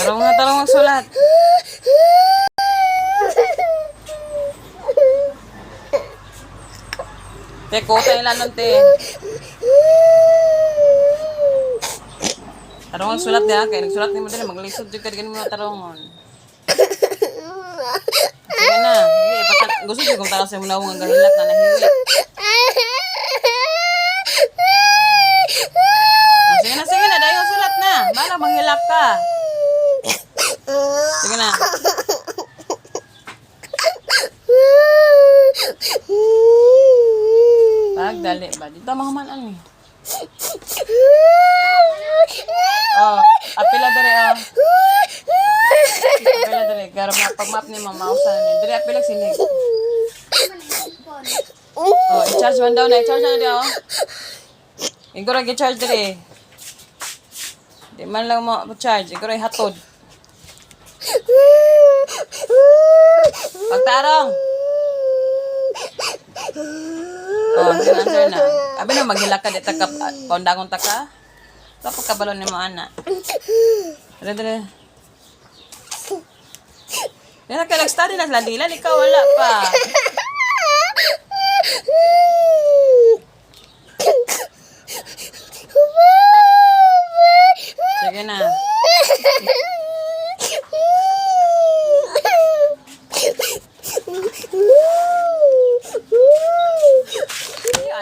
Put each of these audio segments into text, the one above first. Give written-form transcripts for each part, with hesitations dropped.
Tarong magsulat. Te, kota ilan nun, te. Tarong magsulat niya. Kaya nagsulat niya mo din. Maglisod dyan ka. Ganun mo na tarongon. Sige na. Sige, gusto dyan kung tarong sa muna ang gahilak na nahiwi. Sige na. Dahil sulat na. Bala, manghilak ka. Sige na. Pagdali ba? Dito mga manan eh. Oh, apila dali oh. Apila dali. Gara pag-map ni mama usan ni. Dali apila sinig. Oh, i-charge man daw na. I-charge na daw. Iguro i-charge dali. Di man lang mo charge. Iguro i-hatod. Pagtarong. Oh, answer na. Abi na maghilak ka dito ka paundangon ta ka. Tapos kabalon ni mo ana. Dere. Dere ka nag-study na landilan ikaw wala pa. Sige na.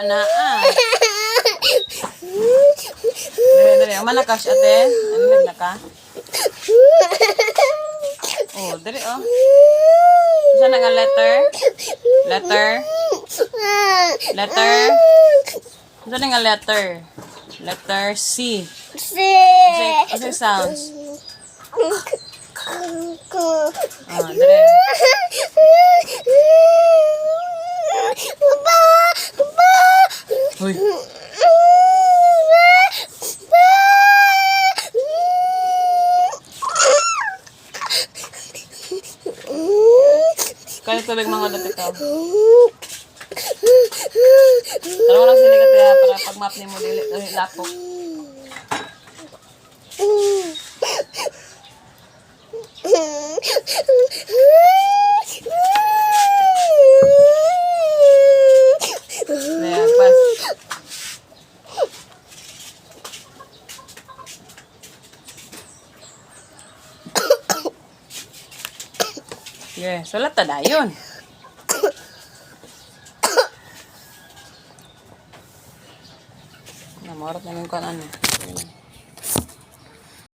Ana Dere, mana ka siya ate? Ano na ka? Oh, dere oh. Saan nga letter? Saan nga letter? Letter C. Kasi sounds. Oh, dere. Uy. Kaya tubig mga dati ka. Tara lang sila kaya para pag-map ni mo dili lapok. Ayan, pas. Yeah, sulat ta dayon. Namorot na yung kan ano.